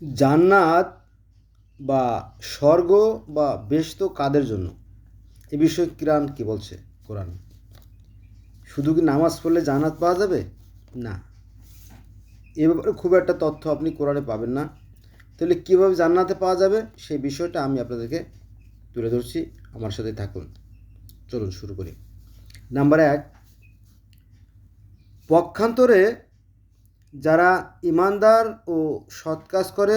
জান্নাত বা স্বর্গ বা বেহেশত কাদের জন্য, এ বিষয়ে কোরআন কি বলছে? কোরআন শুধু কি নামাজ পড়লে জান্নাত পাওয়া যাবে? না, এ ব্যাপারে খুব একটা তথ্য আপনি কোরআনে পাবেন না। তাহলে কীভাবে জান্নাতে পাওয়া যাবে সেই বিষয়টা আমি আপনাদেরকে তুলে ধরছি, আমার সাথে থাকুন। চলুন শুরু করি। নাম্বার 1, পক্ষান্তরে যারা ইমানদার ও সৎ কাজ করে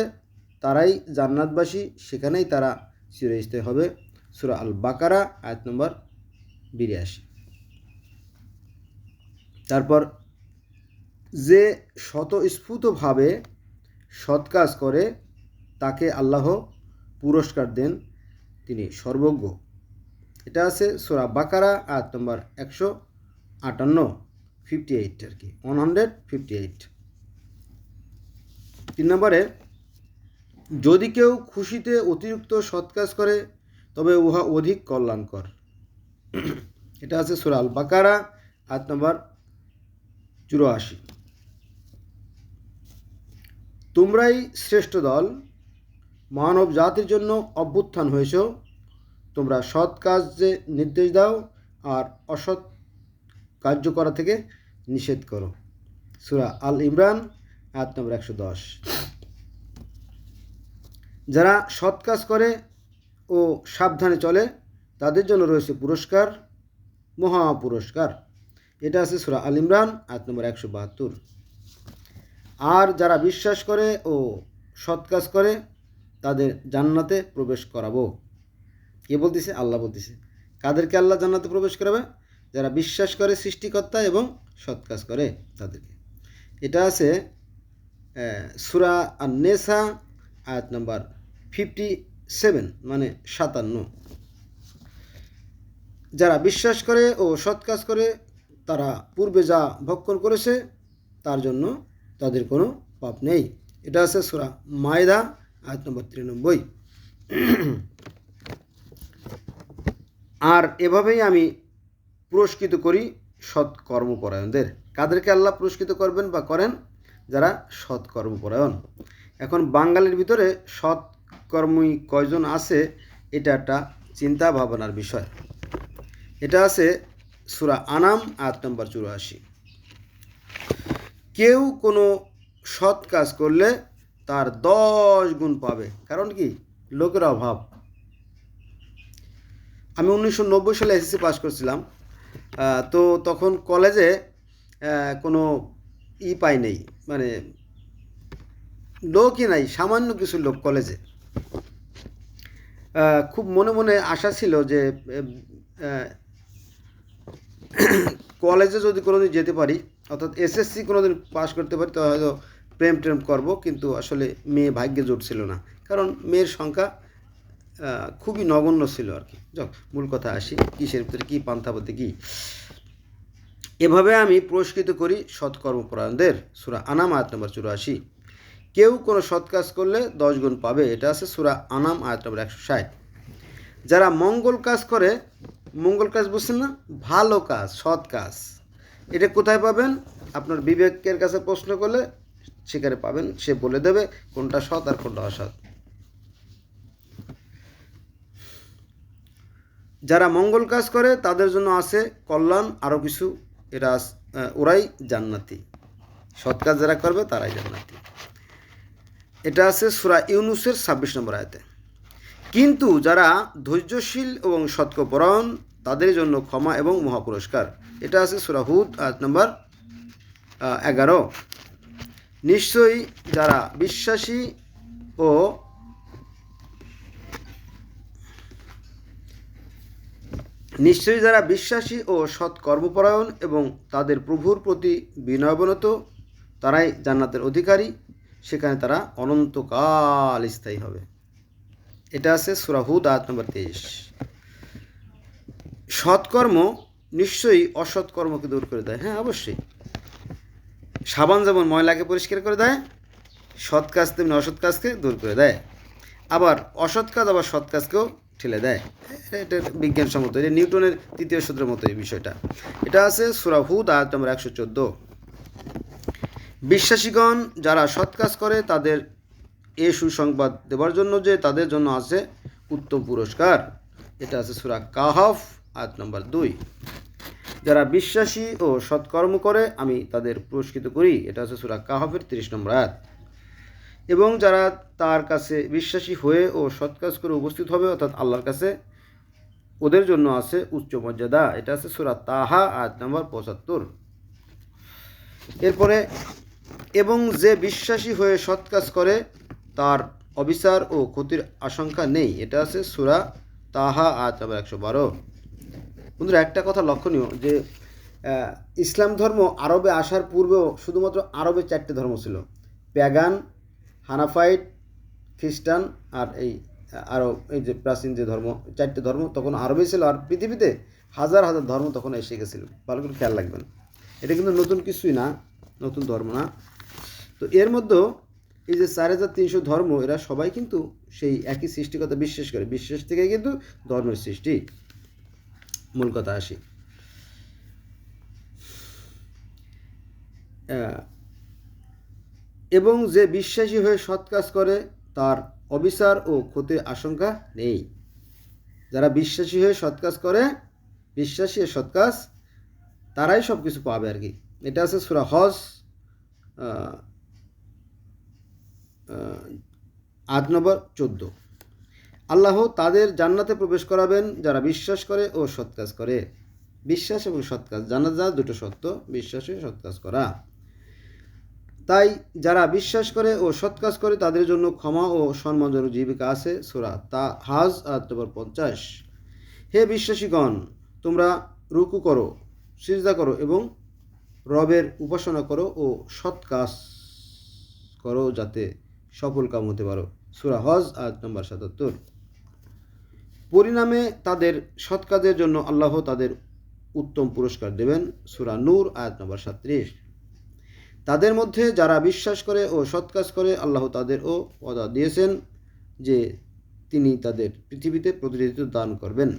তারাই জান্নাতবাসী, সেখানেই তারা চিরস্থায়ী হবে। সূরা আল বাকারা আয়াত নম্বর 82। তারপর, যে স্বতঃস্ফূর্তভাবে সৎ কাজ করে তাকে আল্লাহ পুরস্কার দেন, তিনি সর্বজ্ঞ। এটা আছে সূরা বাকারা আয়াত নম্বর 158, 58 আর কি, 158। 3 নম্বরে, যদি কেউ খুশিতে অতিরিক্ত সৎ কাজ করে তবে উহা অধিক কল্যাণকর। এটা আছে সূরা আল বাকারা আয়াত নম্বর 84। তোমরাই শ্রেষ্ঠ দল, মানব জাতির জন্য অভ্যুত্থান হয়েছ, তোমরা সৎ কাজে নির্দেশ দাও আর অসৎ কার্য করা থেকে নিষেধ করো। সূরা আল ইমরান আয়াত নম্বর 110। যারা সৎ কাজ করে ও সাবধানে চলে তাদের জন্য রয়েছে পুরস্কার, মহা পুরস্কার। এটা আছে সূরা আল ইমরান আয়াত নম্বর 172। আর যারা বিশ্বাস করে ও সৎ কাজ করে তাদের জান্নাতে প্রবেশ করাবো। কে বলতেছে? আল্লাহ বলতেছে। কাদেরকে আল্লাহ জান্নাতে প্রবেশ করাবে? যারা বিশ্বাস করে সৃষ্টিকর্তা এবং সৎ কাজ করে তাদেরকে। এটা আছে সূরা আন-নেসা আয়াত নম্বর 57, মানে 57। যারা বিশ্বাস করে ও সৎ কাজ করে তারা পূর্বে যা ভক্ষণ করেছে তার জন্য তাদের কোনো পাপ নেই। এটা আছে সূরা মায়দা আয়াত নম্বর 93। আর এভাবেই আমি পুরস্কৃত করি সৎ কর্মপরায়ণদের। কাদেরকে আল্লাহ পুরস্কৃত করবেন বা করেন? যারা সৎ কর্মপরায়ণ। এখন বাঙালির ভিতরে সৎ কর্মী কয়জন আছে এটা একটা চিন্তা ভাবনার বিষয়। এটা আছে সূরা আনাম আয়াত নম্বর 84। কেউ কোনো সৎ কাজ করলে তার 10 গুণ পাবে। কারণ কি? লোকের অভাব। আমি 1990 সালে এসএসসি পাস করছিলাম, তো তখন কলেজে কোনো পাই নেই, মানে লোকই নাই, সামান্য কিছু লোক কলেজে। খুব মনে মনে আশা ছিল যে কলেজে যদি কোনোদিন যেতে পারি, অর্থাৎ এসএসসি কোনোদিন পাস করতে পারি, তো হয়তো প্রেম করব। কিন্তু আসলে মেয়ে ভাগ্যে জুটছিল না, কারণ মেয়ের সংখ্যা খুবই নগণ্য ছিল আর কি। যাক, মূল কথা আসি, কিসের ভিতরে কী পান্থাপতি কী। এভাবে আমি পুরস্কৃত করি সৎকর্মপরায়ণদের। সূরা আনাম আয়াত নম্বর 84। কেউ কোনো সৎ কাজ করলে 10 গুণ পাবে। এটা আছে সূরা আনাম আয়াত নম্বর 160। যারা মঙ্গল কাজ করে, মঙ্গল কাজ বুঝছেন না? ভালো কাজ, সৎ কাজ। এটা কোথায় পাবেন? আপনার বিবেকের কাছে প্রশ্ন করলে সেখানে পাবেন, সে বলে দেবে কোনটা সৎ আর কোনটা অসৎ। যারা মঙ্গল কাজ করে তাদের জন্য আছে কল্যাণ, আরও কিছু। এরা ওরাই জান্নাতি। সৎ কাজ যারা করবে তারাই জান্নাতি। এটা আছে সূরা ইউনূসের 26 নম্বর আয়াতে। কিন্তু যারা ধৈর্যশীল এবং সৎকর্মপরায়ণ তাদের জন্য ক্ষমা এবং মহাপুরস্কার। এটা আছে সূরা হুদ আয়াত নম্বর 11। নিশ্চয়ই যারা বিশ্বাসী ও সৎ কর্মপরায়ণ এবং তাদের প্রভুর প্রতি বিনয়াবনত তারাই জান্নাতের অধিকারী, সেখানে তারা অনন্তকাল স্থায়ী হবে। এটা আছে সূরা হুদ আয়াত নম্বর 23। সৎকর্ম নিশ্চয়ই অসৎকর্মকে দূর করে দেয়। হ্যাঁ, অবশ্যই। সাবান যেমন ময়লাকে পরিষ্কার করে দেয়, সৎ কাজ তেমনি অসৎ কাজকে দূর করে দেয়। আবার অসৎ কাজ আবার সৎ কাজকেও ঠেলে দেয়। এটা বিজ্ঞানসম্মত, এটা নিউটনের তৃতীয় সূত্রের মতো এই বিষয়টা। এটা আছে সূরা হুদ আয়াত নম্বর 114। বিশ্বাসীগণ যারা সৎ কাজ করে তাদের এ সুসংবাদ দেওয়ার জন্য যে তাদের জন্য আছে উত্তম পুরস্কার। এটা আছে সূরা কাহফ আয়াত নম্বর 2। যারা বিশ্বাসী ও সৎকর্ম করে আমি তাদের পুরস্কৃত করি। এটা আছে সূরা কাহফের 30 নম্বর আয়াত। এবং যারা তার কাছে বিশ্বাসী হয়ে ও সৎ কাজ করে উপস্থিত হবে, অর্থাৎ আল্লাহর কাছে, ওদের জন্য আছে উচ্চ মর্যাদা। এটা আছে সূরা তাহা আয়াত নম্বর 75। এরপরে এবং যে বিশ্বাসী হয়ে সৎ কাজ করে তার অবিচার ও ক্ষতির আশঙ্কা নেই। এটা আছে সূরা তাহা আয়াত নম্বর 112। বন্ধুরা, একটা কথা লক্ষণীয় যে ইসলাম ধর্ম আরবে আসার পূর্বেও শুধুমাত্র আরবে 4টে ধর্ম ছিল: প্যাগান, হানাফাইট, খ্রিস্টান আর এই যে প্রাচীন যে ধর্ম, 4টে ধর্ম তখন আরবে ছিল। আর পৃথিবীতে হাজার হাজার ধর্ম তখন এসে গেছিল। ভালো করে খেয়াল রাখবেন, এটা কিন্তু নতুন কিছুই না, নতুন ধর্ম না। তো এর মধ্যে এই যে 4300 ধর্ম, এরা সবাই কিন্তু সেই একই সৃষ্টিকতা বিশ্বাস করে। বিশ্বাস থেকে কিন্তু ধর্মের সৃষ্টি। মূল কথা আসি, এবং যে বিশ্বাসী হয়ে সৎ কাজ করে তার অবিচার ও ক্ষতির আশঙ্কা নেই। যারা বিশ্বাসী হয়ে সৎ কাজ করে, বিশ্বাসী ও সৎ কাজ, তারাই সব কিছু পাবে আর কি। এটা আছে সূরা হজ আয়াত নম্বর 14। আল্লাহ তাদের জান্নাতে প্রবেশ করাবেন যারা বিশ্বাস করে ও সৎ কাজ করে। বিশ্বাস এবং সৎ কাজ, জান্নাত দুটো শর্ত: বিশ্বাস ও সৎ কাজ করা। তাই যারা বিশ্বাস করে ও সৎ কাজ করে তাদের জন্য ক্ষমা ও সম্মানজনক জীবিকা আছে। সূরা হাজ আয়াত নম্বর 50। হে বিশ্বাসীগণ, তোমরা রুকু করো, সিজদা করো এবং রবের উপাসনা করো ও সৎ কাজ করো যাতে সফল কাম হতে পারো। সূরা হজ আয়াত নম্বর 77। পরিণামে তাদের সৎ কাজের জন্য আল্লাহ তাদের উত্তম পুরস্কার দেবেন। সূরা নূর আয়াত নম্বর 37। তাদের মধ্যে যারা বিশ্বাস করে ও সৎ কাজ করে আল্লাহ তাদেরও ওয়াদা দিয়েছেন যে তিনি তাদের পৃথিবীতে প্রতিনিধিত্ব দান করবেন।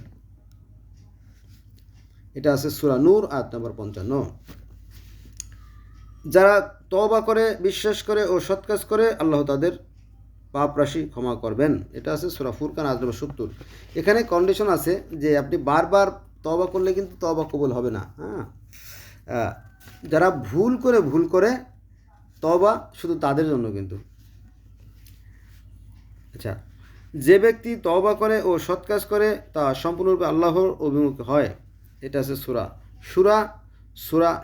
এটা আছে সূরা নূর আয়াত নম্বর 55। যারা তওবা করে, বিশ্বাস করে ও সৎ কাজ করে আল্লাহ তাদের পাপ রাশি ক্ষমা করবেন। এটা আছে সূরা ফুরকান আয়াত নম্বর 70। এখানে কন্ডিশন আছে যে আপনি বারবার তওবা করলে কিন্তু তওবা কবুল হবে না। যারা ভুল করে তওবা শুধু তাদের জন্য কিন্তু। আচ্ছা, যে ব্যক্তি তওবা করে ও সৎ কাজ করে তা সম্পূর্ণরূপে আল্লাহর অভিমুখী হয়। এটা আছে সূরা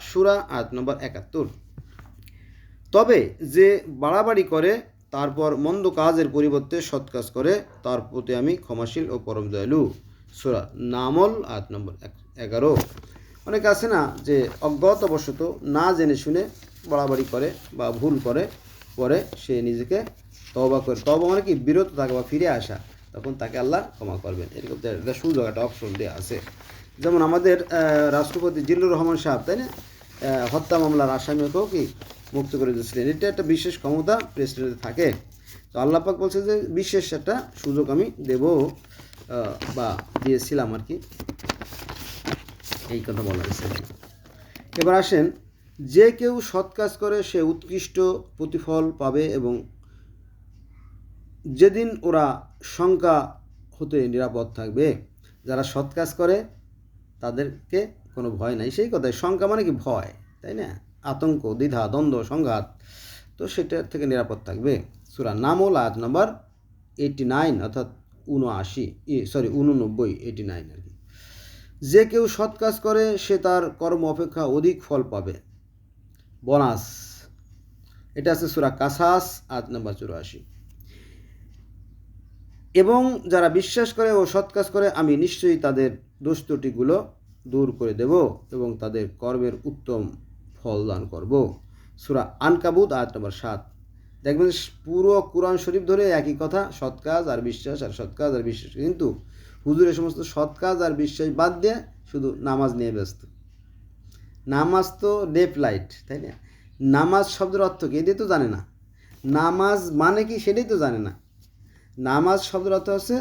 শুরা আয়াত নম্বর 71। তবে যে বাড়াবাড়ি করে তারপর মন্দ কাজের পরিবর্তে সৎ কাজ করে তার প্রতি আমি ক্ষমাশীল ও পরম দয়ালু। সূরা নামল আয়াত নম্বর 11। অনেক আছে না যে অজ্ঞতাবশত না জেনে শুনে বাড়াবাড়ি করে বা ভুল করে, পরে সে নিজেকে তওবা করে, তওবা মানে কি বিরত থাকা বা ফিরে আসা, তখন তাকে আল্লাহ ক্ষমা করবেন। এরকম একটা সুযোগ, একটা অপশন দেওয়া আছে। যেমন আমাদের রাষ্ট্রপতি জিল্লুর রহমান সাহেব, তাই না, হত্যা মামলার আসামিকেও কি মুক্ত করে দিয়েছিলেন। এটা একটা বিশেষ ক্ষমতা প্রেসিডেন্টের থাকে। তো আল্লাহ পাক বলছে যে বিশেষ একটা সুযোগ আমি দেব বা দিয়েছিলাম আর কি, এই কথা বলা হয়েছে। এবার আসেন, যে কেউ সৎ কাজ করে সে উৎকৃষ্ট প্রতিফল পাবে এবং যেদিন ওরা শঙ্কা হতে নিরাপদ থাকবে। যারা সৎ কাজ করে তাদেরকে কোনো ভয় নাই। সেই কথায় শঙ্কা মানে কি ভয়, তাই না, আতঙ্ক, দ্বিধা, দ্বন্দ্ব, সংঘাত, তো সেটার থেকে নিরাপদ থাকবে। সূরা নামল আয়াত নম্বর 89 অর্থাৎ 89 আর কি। যে কেউ সৎ কাজ করে সে তার কর্ম অপেক্ষা অধিক ফল পাবে, বোনাস। এটা আছে সূরা কাসাস আয়াত নম্বর 84। এবং যারা বিশ্বাস করে ও সৎ কাজ করে আমি নিশ্চয়ই তাদের দোষ ত্রুটিগুলো দূর করে দেব এবং তাদের কর্মের উত্তম ফল দান করব। সূরা আনকাবুত আয়াত নম্বর 7। দেখবেন পুরো কুরআন শরীফ ধরে একই কথা, সৎ কাজ আর বিশ্বাস আর সৎ কাজ আর বিশ্বাস। কিন্তু হুজুর এই সমস্ত সৎ কাজ আর বিশ্বাস বাদ দিয়ে শুধু নামাজ নিয়ে ব্যস্ত। নামাজ তো ডেপ লাইট, তাই না? নামাজ শব্দের অর্থ কি এটাই তো জানে না। নামাজ মানে কি সেটাই তো জানে না। নামাজ শব্দের অর্থ হচ্ছে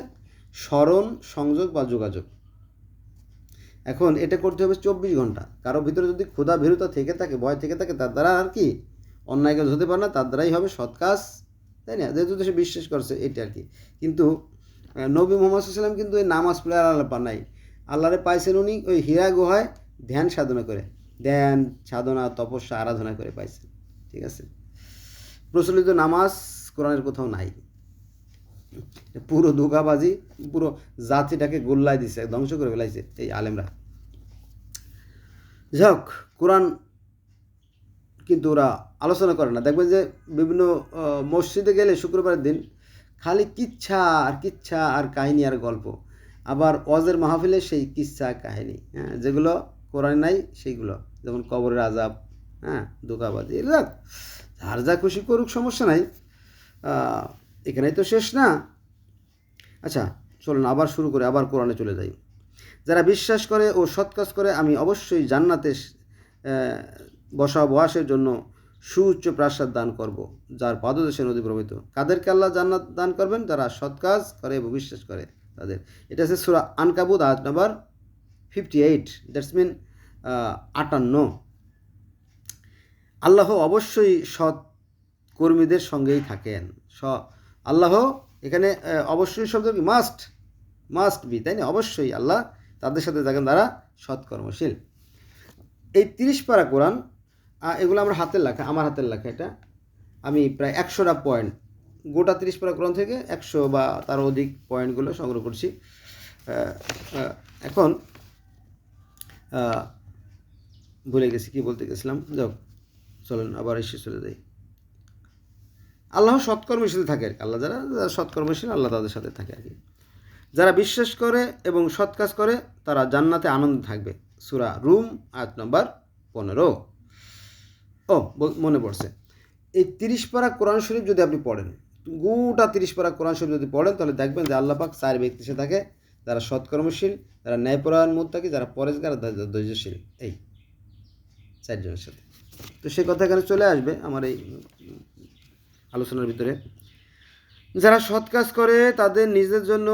স্মরণ, সংযোগ বা যোগাযোগ। এখন এটা করতে হবে 24 ঘন্টা। কারো ভিতরে যদি ক্ষুধা ভীরুতা থেকে থাকে, ভয় থেকে থাকে, তার দ্বারা আর কি অন্যায় কাজ হতে পারে না। তার দ্বারাই হবে সৎ কাজ তাই না? যেহেতু সে বিশ্বাস করছে এটা আর কি। কিন্তু নবী মুহাম্মদ সাল্লাল্লাহু আলাইহি ওয়াসাল্লাম কিন্তু এই নামাজ পড়ে আর আল্লাহ পান নাই। আল্লাহরে পাইছেন উনি ওই হীরা গুহায় ধ্যান সাধনা করে, ধ্যান সাধনা তপস্যা আরাধনা করে পাইছেন। ঠিক আছে, প্রচলিত নামাজ কোরআনের কোথাও নাই। পুরো ধোঁকাবাজি, পুরো জাতিটাকে গোল্লায় দিছে, ধ্বংস করে ফেলাইছে এই আলেমরা। যাক, কোরআন কিন্তু ওরা আলোচনা করে না। দেখবেন যে বিভিন্ন মসজিদে গেলে শুক্রবারের দিন খালি কিচ্ছা আর কাহিনী আর গল্প, আবার ওয়াজের মাহফিলে সেই কিচ্ছা কাহিনী, হ্যাঁ, যেগুলো কোরআনে নাই সেইগুলো, যেমন কবরের আযাব, হ্যাঁ, ধোঁকাবাজি। এগুলো যার যা খুশি করুক, সমস্যা নাই, এখানেই তো শেষ না। আচ্ছা চলুন আবার শুরু করে আবার কোরআনে চলে যাই। যারা বিশ্বাস করে ও সৎ কাজ করে আমি অবশ্যই জান্নাতে বসবাসের জন্য সুউচ্চ প্রাসাদ দান করব, যার পাদদেশে নদী প্রবাহিত। কাদেরকে আল্লাহ জান্নাত দান করবেন? যারা সৎ কাজ করে এবং বিশ্বাস করে তাদের। এটা হচ্ছে সূরা আনকাবুত আয়াত নাম্বার 58, দ্যাটস মিন 58। আল্লাহ অবশ্যই সৎ কর্মীদের সঙ্গেই থাকেন। আল্লাহ এখানে অবশ্যই শব্দ কি? মাস্ট বি, তাই না? অবশ্যই আল্লাহ তাদের সাথে থাকেন যারা সৎকর্মশীল। এই 30 পারা কোরআন, এগুলো আমার হাতের লেখা, এটা আমি প্রায় 100টা পয়েন্ট, গোটা 30 পারা কোরআন থেকে 100 বা তার অধিক পয়েন্টগুলো সংগ্রহ করছি। এখন ভুলে গেছি কি বলতে গেছিলাম। যাও চলেন আবার এসে চলে যাই। আল্লাহ সৎকর্মশীল থাকে আর কি। আল্লাহ যারা সৎকর্মশীল আল্লাহ তাদের সাথে থাকে আর কি। যারা বিশ্বাস করে এবং সৎ কাজ করে তারা জান্নাতে আনন্দে থাকবে। সূরা রুম আয়াত নাম্বার 15। মনে পড়ছে, এই 30 পারা কোরআন শরীফ যদি আপনি পড়েন, গোটা 30 পারা কোরআন শরীফ যদি পড়েন, তাহলে দেখবেন যে আল্লাহ পাক 4 ব্যক্তি সে থাকে, যারা সৎকর্মশীল, যারা ন্যায়পরায়ণ মুত্তাকি, যারা পরেজগার, ধৈর্যশীল, এই 4 জনের সাথে। তো সে কথা এখানে চলে আসবে আমার এই আলোচনার ভিতরে। যারা সৎ কাজ করে তাদের নিজের জন্য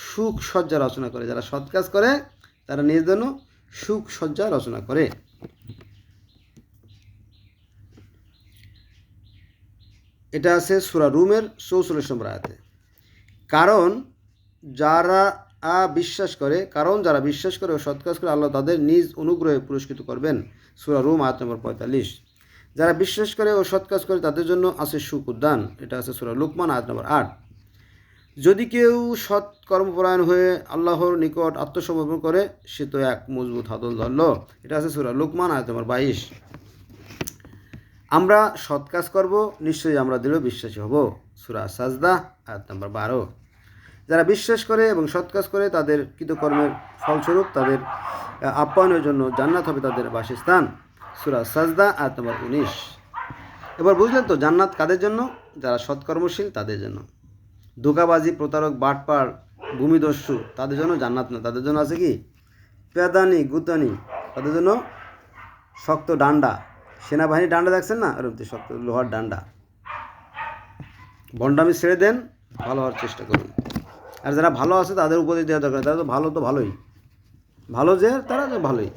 সুখ সজ্জা রচনা করে। যারা সৎ কাজ করে তারা নিজের জন্য সুখ সজ্জা রচনা করে। এটা আছে সূরা রুমের 44 নম্বর আয়াতে। কারণ যারা বিশ্বাস করে ও সৎ কাজ করে আল্লাহ তাদের নিজ অনুগ্রহে পুরস্কৃত করবেন। সূরা রুম আয়াত নম্বর 45। যারা বিশ্বাস করে ও সৎ কাজ করে তাদের জন্য আছে সুখ উদ্যান। এটা আছে সূরা লুকমান আয়াত নম্বর 8। যদি কেউ সৎ কর্মপরায়ণ হয়ে আল্লাহর নিকট আত্মসমর্পণ করে সে তো এক মজবুত হাতল ধরল। এটা আছে সূরা লুকমান আয়াত নম্বর 22। আমরা সৎ কাজ করব, নিশ্চয়ই আমরা দৃঢ় বিশ্বাসী হব। সূরা সাজদা আয়াত নম্বর 12। যারা বিশ্বাস করে এবং সৎ কাজ করে তাদের কৃতকর্মের ফলস্বরূপ তাদের আপ্যায়নের জন্য জান্নাত হবে তাদের বাসস্থান। সূরা সাজদা আয়াত নম্বর 19। এবার বুঝলেন তো জান্নাত কাদের জন্য? যারা সৎকর্মশীল তাদের জন্য। ধোঁকাবাজি, প্রতারক, বাটপার, ভূমিদস্যু তাদের জন্য জান্নাত না। তাদের জন্য আছে কি? পেদানি, গুতানি, তাদের জন্য শক্ত ডান্ডা। সেনাবাহিনীর ডান্ডা দেখছেন না? এরকম শক্ত লোহার ডান্ডা। ভণ্ডামি ছেড়ে দেন, ভালো হওয়ার চেষ্টা করুন। আর যারা ভালো আছে তাদের উপদেশ দেওয়া দরকার। তারা তো ভালোই, ভালো যে তারা তো ভালোই।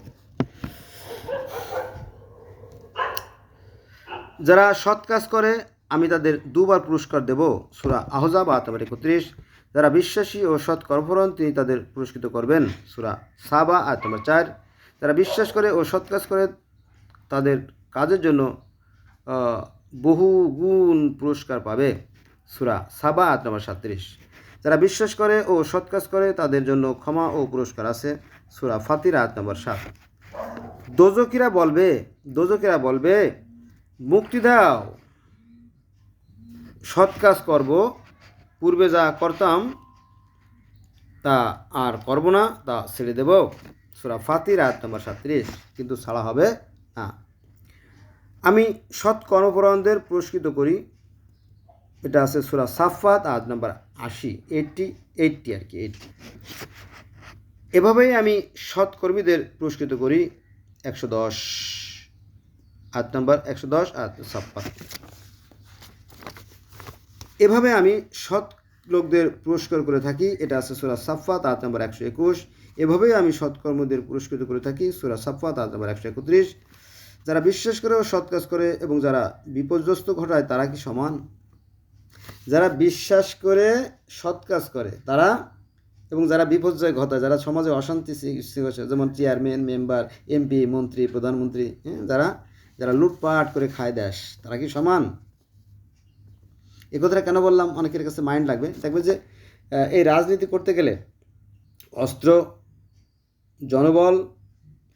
যারা সৎ কাজ করে আমি তাদের 2 বার পুরস্কার দেব। সূরা আহজাব আয়াত নম্বর 31। যারা বিশ্বাসী ও সৎ কর্মপরায়ণ তিনি তাদের পুরস্কৃত করবেন। সূরা সাবা আয়াত নম্বর 4। যারা বিশ্বাস করে ও সৎ কাজ করে তাদের কাজের জন্য বহু গুণ পুরস্কার পাবে। সূরা সাবা আয়াত নম্বর 37। যারা বিশ্বাস করে ও সৎ কাজ করে তাদের জন্য ক্ষমা ও পুরস্কার আছে। সূরা ফাতির আয়াত নম্বর 7। দোজখীরা বলবে মুক্তি দাও, সৎ কাজ করব, পূর্বে যা করতাম তা আর করব না, তা ছেড়ে দেব। সূরা ফাতির আয়াত নম্বর 37। কিন্তু ছাড়া হবে না। আমি সৎ কর্মপরায়ণদের পুরস্কৃত করি। এটা আছে সূরা সাফফাত আয়াত নম্বর 80 আর কি 80। এভাবেই আমি সৎ কর্মীদের পুরস্কৃত করি। 110 আয়াত নম্বর 110 আয়াত সাফফাত। এভাবে আমি সৎ লোকদের পুরস্কার করে থাকি। এটা আছে সূরা সাফফাত আয়াত নম্বর 121। এভাবেই আমি সৎকর্মীদের পুরস্কৃত করে থাকি। সূরা সাফফাত আয়াত নম্বর 131। যারা বিশ্বাস করে ও সৎ কাজ করে এবং যারা বিপর্যস্ত ঘটায় তারা কি সমান? যারা বিশ্বাস করে সৎ কাজ করে তারা, এবং যারা বিপর্যয় ঘটায়, যারা সমাজে অশান্তি সৃষ্টি করছে, যেমন চেয়ারম্যান, মেম্বার, এমপি, মন্ত্রী, প্রধানমন্ত্রী, যারা যারা লুটপাট করে খায় দেশ, তারা কি সমান? এই কথাটা কেন বললাম, অনেকের কাছে মাইন্ড লাগবে। দেখবে যে এই রাজনীতি করতে গেলে অস্ত্র, জনবল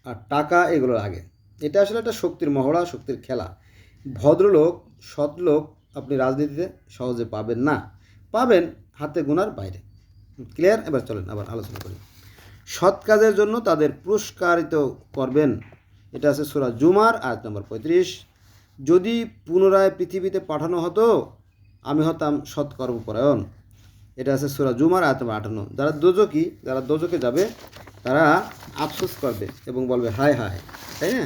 আর টাকা এগুলো লাগে। এটা আসলে একটা শক্তির মহড়া, শক্তির খেলা। ভদ্রলোক, সৎলোক আপনি রাজনীতিতে সহজে পাবেন না, পাবেন হাতে গোনার বাইরে। ক্লিয়ার? এবার চলেন আবার আলোচনা করি। সৎ কাজের জন্য তাদের পুরস্কারিত করবেন, এটা আছে সূরা জুমার আয়াত নম্বর 35। যদি পুনরায় পৃথিবীতে পাঠানো হতো আমি হতাম সৎকর্মপরায়ণ, এটা আছে সূরা জুমার আয়াত নম্বর 58। যারা দোজকি, যারা দোজকে যাবে তারা আফসোস করবে এবং বলবে হায় হায়, তাই না,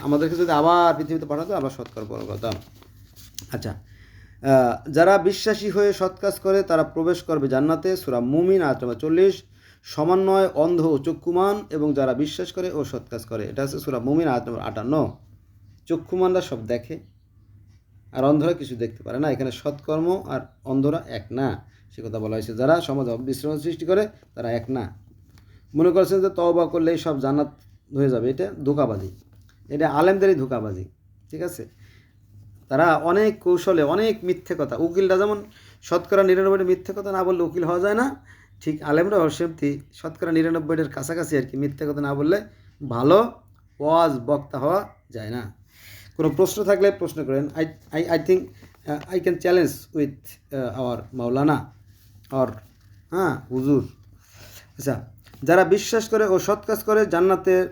আমাদেরকে যদি আবার পৃথিবীতে পাঠাতো আমরা সৎকর্ম করতাম। আচ্ছা, যারা বিশ্বাসী হয়ে সৎ কাজ করে তারা প্রবেশ করবে জান্নাতে, সূরা মুমিন আয়াত নম্বর 40। সমন্বয় অন্ধ ও চক্ষুমান এবং যারা বিশ্বাস করে ও সৎ কাজ করে, এটা আছে সূরা মুমিন আয়াত নম্বর 58। চক্ষুমানরা সব দেখে আর অন্ধরা কিছু দেখতে পারে না, এখানে সৎকর্ম আর অন্ধরা এক না, সে কথা বলা হয়েছে। যারা সমাজে অবিশ্রাম সৃষ্টি করে তারা এক না। মনে করছেন যে তওবা করলেই সব জান্নাত হয়ে যাবে, এটা ধোঁকাবাজি, এটা আলেমদেরই ধোঁকাবাজি, ঠিক আছে। তারা অনেক কৌশলে অনেক মিথ্যে কথা, উকিলরা যেমন শতকরা 99 মিথ্যে কথা না বললে উকিল হওয়া যায় না, ঠিক আলেমরাও সেমতি শতকরা 99 কাছাকাছি আর কি মিথ্যে কথা না বললে ভালো ওয়াজ বক্তা হওয়া যায় না। কোনো প্রশ্ন থাকলে প্রশ্ন করেন। I think I can challenge with our Maulana or হুজুর। আচ্ছা, যারা বিশ্বাস করে ও সৎ কাজ করে জান্নাতের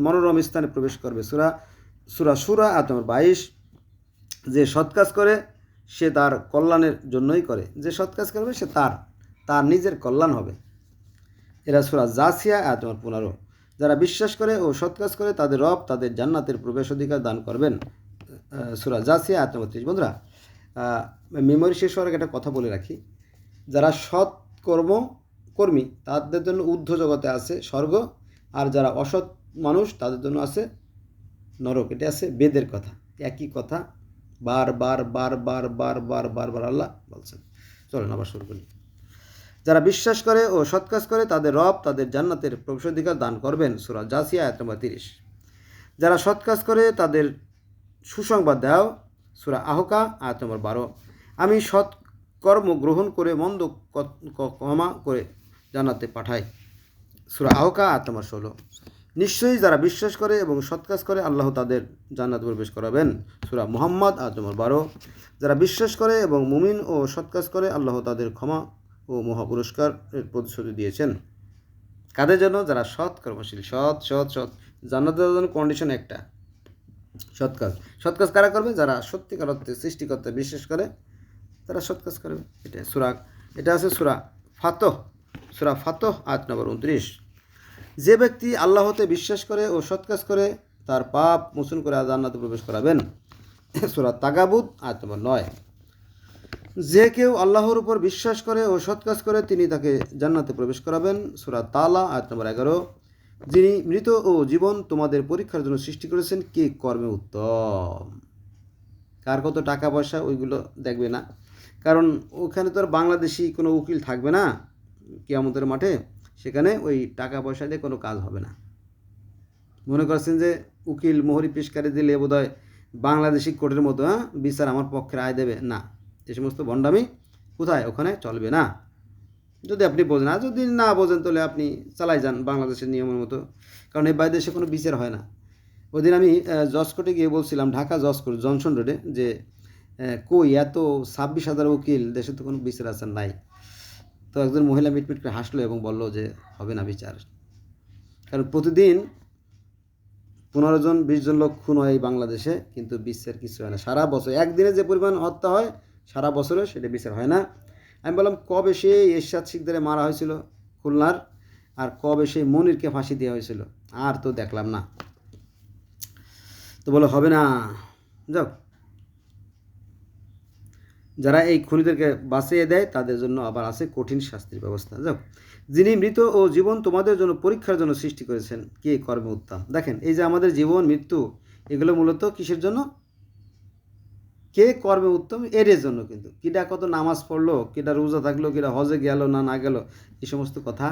মনোরম স্থানে প্রবেশ করবে, সূরা শূরা আয়াত নম্বর 22। যে সৎ কাজ করে সে তার কল্যাণের জন্যই করে, যে সৎ কাজ করবে সে তার নিজের কল্যাণ হবে। এরা সূরা জাসিয়া আয়াত নম্বর 15। যারা বিশ্বাস করে ও সৎ কাজ করে তাদের রব তাদের জান্নাতের প্রবেশ অধিকার দান করবেন, সূরা জাসিয়া আয়াত নম্বর 30। বন্ধুরা, মেমোরি শেষ হওয়ার আগে একটা কথা বলে রাখি, যারা সৎ কর্মী তাদের জন্য ঊর্ধ্ব জগতে আছে স্বর্গ, আর যারা অসৎ মানুষ তাদের জন্য আছে নরক। এটা আছে বেদের কথা, একই কথা বারবার আল্লাহ বলছেন। চলেন আবার শুরু করি। যারা বিশ্বাস করে ও সৎ কাজ করে তাদের রব তাদের জান্নাতের প্রবেশাধিকার দান করবেন, সূরা জাসিয়া আয়াত নম্বর 30। যারা সৎ কাজ করে তাদের সুসংবাদ দাও, সূরা আহকা আয়াত নম্বর 12। আমি সৎ কর্ম গ্রহণ করে মন্দ ক্ষমা করে জান্নাতে পাঠাই, সূরা আহকা আয়াত নম্বর 16। নিশ্চয়ই যারা বিশ্বাস করে এবং সৎ কাজ করে আল্লাহ তাদের জান্নাতে প্রবেশ করাবেন, সূরা মুহাম্মদ আয়াত নম্বর 12। যারা বিশ্বাস করে এবং মুমিন ও সৎ কাজ করে আল্লাহ তাদের ক্ষমা ও মহা পুরস্কারের প্রতিশ্রুতি দিয়েছেন। কাদের জন্য? যারা সৎ কর্মশীল, সৎ জান্নাতের জন্য কন্ডিশন একটা, সৎ কাজ কারা করবে? যারা সত্যিকার অর্থে সৃষ্টিকর্তা বিশ্বাস করে তারা সৎ কাজ করবে। এটা আছে সূরা ফাতহ আয়াত নম্বর 29। যে ব্যক্তি আল্লাহতে বিশ্বাস করে ও সৎ কাজ করে তার পাপ মোচন করে জান্নাতে প্রবেশ করাবেন, সূরা তাগাবুন আয়াত নম্বর 9। যে কেউ আল্লাহর উপর বিশ্বাস করে ও সৎ কাজ করে তিনি তাকে জান্নাতে প্রবেশ করাবেন, সূরা তালা আয়াত নম্বর 11। যিনি মৃত ও জীবন তোমাদের পরীক্ষার জন্য সৃষ্টি করেছেন, কে কর্মে উত্তম। কার কত টাকা পয়সা ওইগুলো দেখবে না, কারণ ওখানে তো আর বাংলাদেশি কোনো উকিল থাকবে না কিয়ামতের মাঠে, সেখানে ওই টাকা পয়সা দিয়ে কোনো কাজ হবে না। মনে করছেন যে উকিল মোহরি পেশকারি দিলে বোধহয় বাংলাদেশি কোর্টের মতো বিচার আমার পক্ষে রায় দেবে, না, এই সমস্ত ভণ্ডামি কোথায়, ওখানে চলবে না। যদি আপনি বোঝেন, আর যদি না বোঝেন তাহলে আপনি চালাই যান বাংলাদেশের নিয়মের মতো, কারণ এই বাইরে দেশে কোনো বিচার হয় না। ওই দিন আমি জজ কোর্টে গিয়ে বলছিলাম, ঢাকা জজ কোর্ট জনসন রোডে, যে কই এত 26,000 উকিল, দেশে তো কোনো বিচার আচার নাই। তো একজন মহিলা মিটমিট করে হাসলো এবং বলল যে হবে না বিচার, কারণ প্রতিদিন 15 জন 20 জন লোক খুন হয় এই বাংলাদেশে, কিন্তু বিচার কিছু হয় না। সারা বছর একদিনে যে পরিমাণ হত্যা হয় সারা বছরে সেটা বিচার হয় না। আমি বললাম কবে সেই এরশাদ শিকদারে মারা হয়েছিল খুলনার, আর কবে সেই মনিরকে ফাঁসি দেওয়া হয়েছিল, আর তো দেখলাম না। তো বলে হবে না। যাও, যারা এই খুনিদেরকে বাঁচিয়ে দেয় তাদের জন্য আবার আছে কঠিন শাস্তির ব্যবস্থা। যাও, যিনি মৃত ও জীবন তোমাদের জন্য পরীক্ষার জন্য সৃষ্টি করেছেন, কে কর্মে উত্তম। দেখেন, এই যে আমাদের জীবন মৃত্যু, এগুলো মূলত কিসের জন্য? কে কর্মে উত্তম এর জন্য, কিন্তু কিটা কত নামাজ পড়লো, কিটা রোজা থাকলো, কিটা হজে গেল না গেল, এই সমস্ত কথা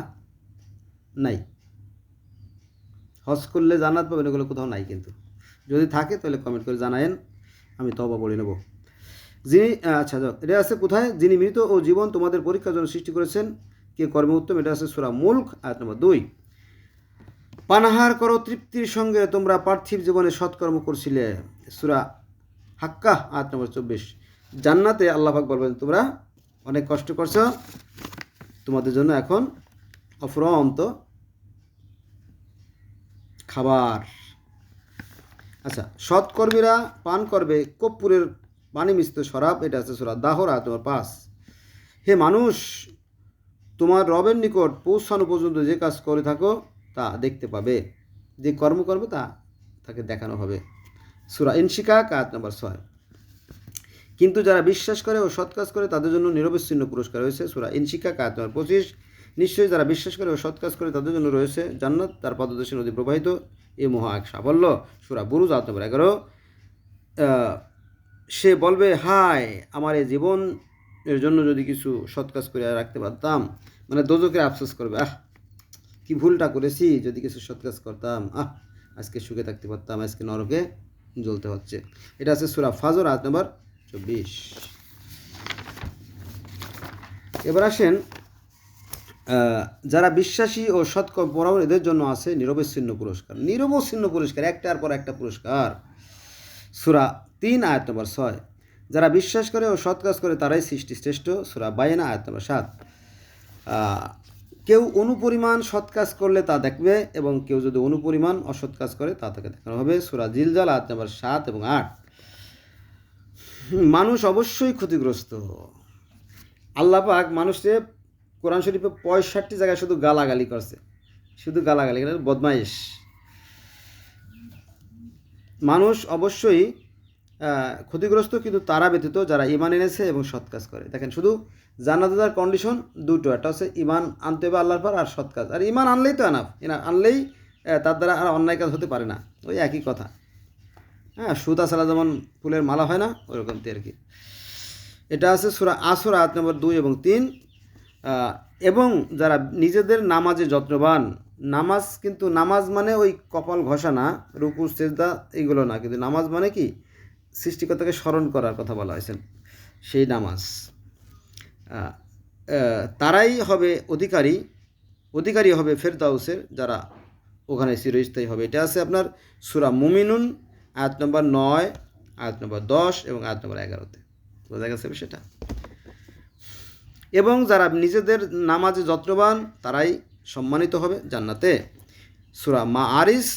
নাই। হজ করলে জান্নাত পাবেন এগুলো কোথাও নাই, কিন্তু যদি থাকে তাহলে কমেন্ট করে জানায়েন, আমি তওবা পড়ে নেব। যিনি আচ্ছা যাক, এটা আছে কোথায়? যিনি মৃত ও জীবন তোমাদের পরীক্ষার জন্য সৃষ্টি করেছেন, কে কর্মে উত্তম, এটা আছে সূরা মুলক আয়াত নম্বর 2। পানাহার করো তৃপ্তির সঙ্গে, তোমরা পার্থিব জীবনে সৎকর্ম করছিলে, সূরা হাক্কা আয়াত নম্বর 24। জান্নাতে আল্লাহ পাক বলবেন তোমরা অনেক কষ্ট করছো, তোমাদের জন্য এখন অফুরন্ত খাবার। আচ্ছা, সৎকর্মীরা পান করবে কর্পূরের পানি মিশ্রিত শরাব, এটা আছে সূরা দাহর আয়াত নম্বর 5। হে মানুষ, তোমার রবের নিকট পৌঁছানো পর্যন্ত যে কাজ করে থাকো তা দেখতে পাবে, যে কর্ম করবে তা তাকে দেখানো হবে, সূরা ইনশিকাক আয়াত নম্বর 6। কিন্তু যারা বিশ্বাস করে ও সৎ কাজ করে তাদের জন্য নিরবচ্ছিন্ন পুরস্কার রয়েছে, সূরা ইনশিকাক আয়াত নম্বর 25। নিশ্চয়ই যারা বিশ্বাস করে ও সৎ কাজ করে তাদের জন্য রয়েছে জান্নাত, তার পদদেশে নদী প্রবাহিত, এ মহা এক সাফল্য, সূরা বুরুজ আয়াত নম্বর 11। সে বলবে, হায় আমার এই জীবন এর জন্য যদি কিছু সৎ কাজ করে রাখতে পারতাম, মানে দোজখের আফসোস করবে, কি ভুলটা করেছি, যদি কিছু সৎ কাজ করতাম, আজকে সুখে থাকতে পারতাম, আজকে নরকে জ্বলতে হচ্ছে। এটা আছে সূরা ফাজর আয়াত নম্বর 24। এবার আসেন, যারা বিশ্বাসী ও সৎকর্মপরায়ণ এদের জন্য আছে নিরবচ্ছিন্ন পুরস্কার, নিরবচ্ছিন্ন পুরস্কার, একটার পর একটা পুরস্কার, সূরা 3 আয়াত নম্বর 6। যারা বিশ্বাস করে ও সৎ কাজ করে তারাই সৃষ্টি শ্রেষ্ঠ, সূরা বাইনা আয়াত নম্বর 7। কেউ অনুপরিমাণ সৎ কাজ করলে তা দেখবে, এবং কেউ যদি অনুপরিমাণ অসৎ কাজ করে তা তাকে দেখানো হবে, সূরা জিলজাল আয়াত নম্বর 7 এবং 8। মানুষ অবশ্যই ক্ষতিগ্রস্ত। আল্লাহ পাক মানুষকে কোরআন শরীফে 65 জায়গায় শুধু গালাগালি করছে, শুধু গালাগালি, বদমাইশ। মানুষ অবশ্যই ক্ষতিগ্রস্ত, কিন্তু তারা ব্যতীত যারা ঈমান এনেছে এবং সৎ কাজ করে। দেখেন, শুধু জান্নাতের কন্ডিশন দুটো, একটা হচ্ছে ঈমান আনতে হবে আল্লাহর পর, আর সৎ কাজ। আর ঈমান আনলেই তো এনাফ, আনলেই তার দ্বারা আর অন্যায় কাজ হতে পারে না, ওই একই কথা। হ্যাঁ, সুতা ছাড়া যেমন ফুলের মালা হয় না, ওরকম আর কি। এটা আছে সূরা আসর আয়াত নম্বর 2 এবং 3। এবং যারা নিজেদের নামাজে যত্নবান, নামাজ কিন্তু নামাজ মানে ওই কপাল ঘষা না, রুকু সেজদা এগুলো না, কিন্তু নামাজ মানে কি সৃষ্টিকর্তাকে স্মরণ করার কথা বলা হয়েছে, সেই নামাজ, তারাই হবে অধিকারী হবে ফেরদাউসের, যারা ওখানে চিরস্থায়ী হবে। এটা আছে আপনার সূরা মুমিনুন আয়াত নম্বর 9, আয়াত নম্বর 10 এবং আয়াত নম্বর 11-তে, বোঝা গেছে সেটা। এবং যারা নিজেদের নামাজে যত্নবান তারাই সম্মানিত হবে জান্নাতে, সূরা মাআরিজ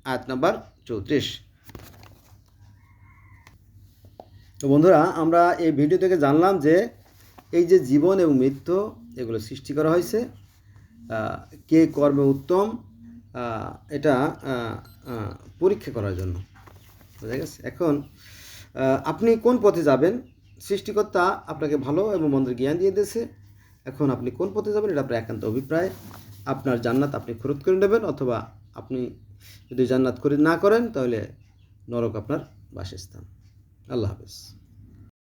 আয়াত নম্বর 34। তো বন্ধুরা, আমরা এই ভিডিও থেকে জানলাম যে এই যে জীবন এবং মৃত্যু এগুলো সৃষ্টি করা হয়েছে, কে কর্মে উত্তম, এটা পরীক্ষা করার জন্য, বোঝা গেছে। এখন আপনি কোন পথে যাবেন, সৃষ্টিকর্তা আপনাকে ভালো এবং মন্দের জ্ঞান দিয়ে দিয়েছে, এখন আপনি কোন পথে যাবেন এটা আপনার একান্ত অভিপ্রায়। আপনার জান্নাত আপনি খরচ করে নেবেন, অথবা আপনি যদি জান্নাত করে না করেন তাহলে নরক আপনার বাসস্থান। আল্লাহ হাফেজ।